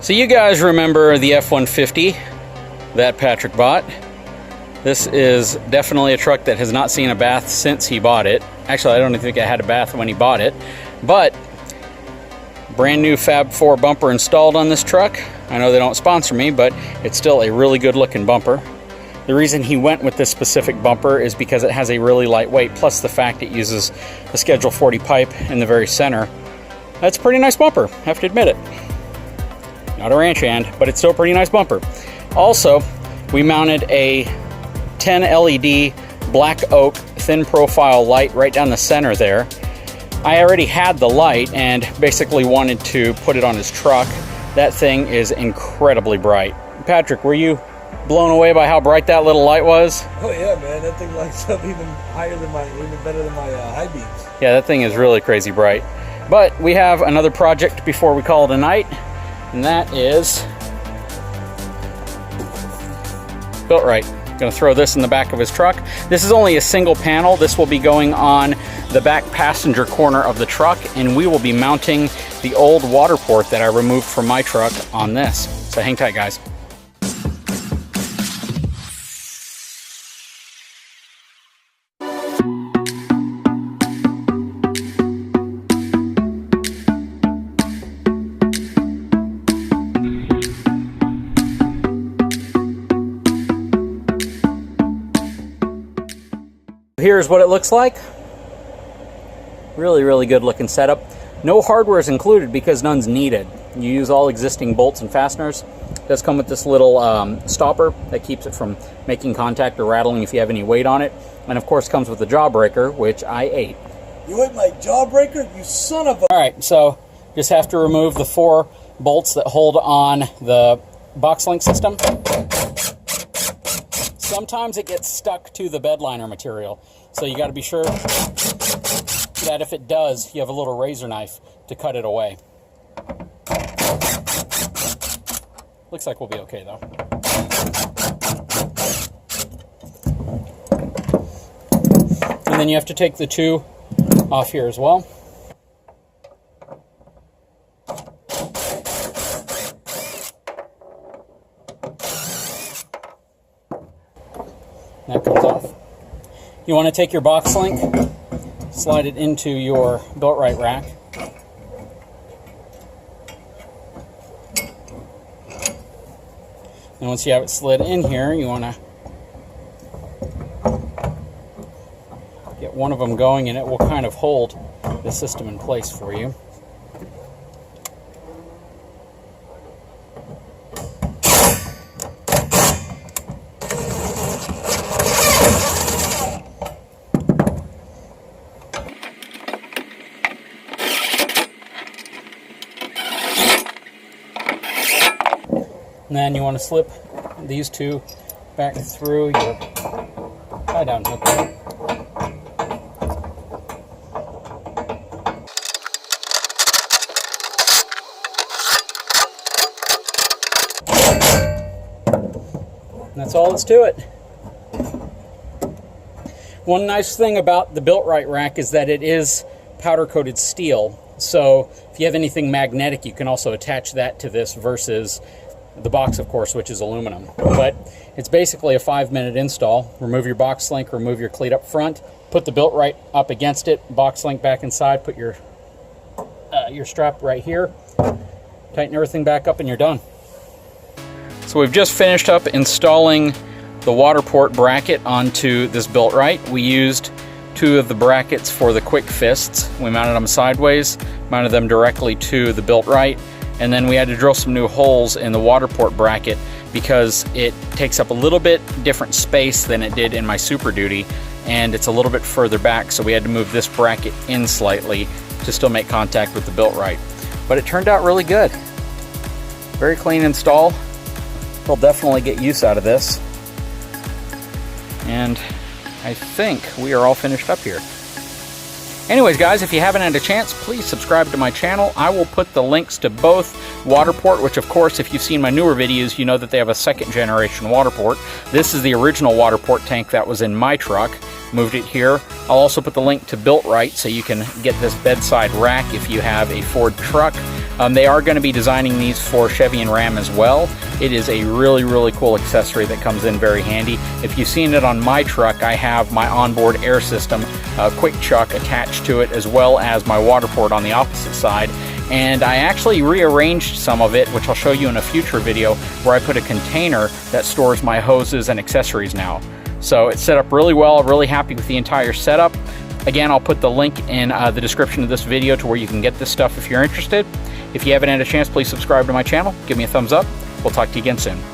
So you guys remember the F150 that Patrick bought. This is definitely a truck that has not seen a bath since he bought it. Actually, I don't even think it had a bath when he bought it. But brand new Fab 4 bumper installed on this truck. I know they don't sponsor me, but it's still a really good looking bumper. The reason he went with this specific bumper is because it has a really light weight, plus the fact it uses a Schedule 40 pipe in the very center. That's a pretty nice bumper, I have to admit it. Not a ranch hand, but it's still a pretty nice bumper. Also, we mounted a 10 LED black oak thin profile light right down the center there. I already had the light and basically wanted to put it on his truck. That thing is incredibly bright. Patrick, were you blown away by how bright that little light was? Oh yeah, man, that thing lights up even higher than even better than my high beams. Yeah, that thing is really crazy bright. But we have another project before we call it a night, and that is Builtright. Going to throw this in the back of his truck. This is only a single panel. This will be going on the back passenger corner of the truck, and we will be mounting the old water port that I removed from my truck on this. So hang tight, guys. Here's what it looks like. Really good looking setup. No hardware is included because none's needed. You use all existing bolts and fasteners. It does come with this little stopper that keeps it from making contact or rattling if you have any weight on it. And of course comes with the jawbreaker, which I ate. You ate my jawbreaker? You son of a... Alright, so just have to remove the 4 bolts that hold on the box link system. Sometimes it gets stuck to the bed liner material, so you got to be sure that if it does, you have a little razor knife to cut it away. Looks like we'll be okay though. And then you have to take the 2 off here as well. That comes off. You want to take your box link, slide it into your Builtright rack. And once you have it slid in here, you want to get one of them going, and it will kind of hold the system in place for you. And then you want to slip these 2 back through your tie-down hook. And that's all that's to it. One nice thing about the Builtright rack is that it is powder-coated steel. So if you have anything magnetic, you can also attach that to this versus the box, of course, which is aluminum. But it's basically a 5-minute install. Remove your box link, remove your cleat up front, put the Builtright up against it, box link back inside, put your strap right here, tighten everything back up, and you're done. So we've just finished up installing the water port bracket onto this Builtright. We used 2 of the brackets for the quick fists. We mounted them sideways, mounted them directly to the Builtright, and then we had to drill some new holes in the water port bracket because it takes up a little bit different space than it did in my Super Duty, and it's a little bit further back, so we had to move this bracket in slightly to still make contact with the Builtright. But it turned out really good. Very clean install. We'll definitely get use out of this. And I think we are all finished up here. Anyways, guys, if you haven't had a chance, please subscribe to my channel. I will put the links to both water port, which of course, if you've seen my newer videos, you know that they have a 2nd generation water port. This is the original water port tank that was in my truck. Moved it here. I'll also put the link to Builtright so you can get this bedside rack if you have a Ford truck. They are going to be designing these for Chevy and Ram as well. It is a really, really cool accessory that comes in very handy. If you've seen it on my truck, I have my onboard air system, quick chuck attached to it, as well as my water port on the opposite side. And I actually rearranged some of it, which I'll show you in a future video, where I put a container that stores my hoses and accessories now. So it's set up really well. Really happy with the entire setup. Again, I'll put the link in the description of this video to where you can get this stuff if you're interested. If you haven't had a chance, please subscribe to my channel. Give me a thumbs up. We'll talk to you again soon.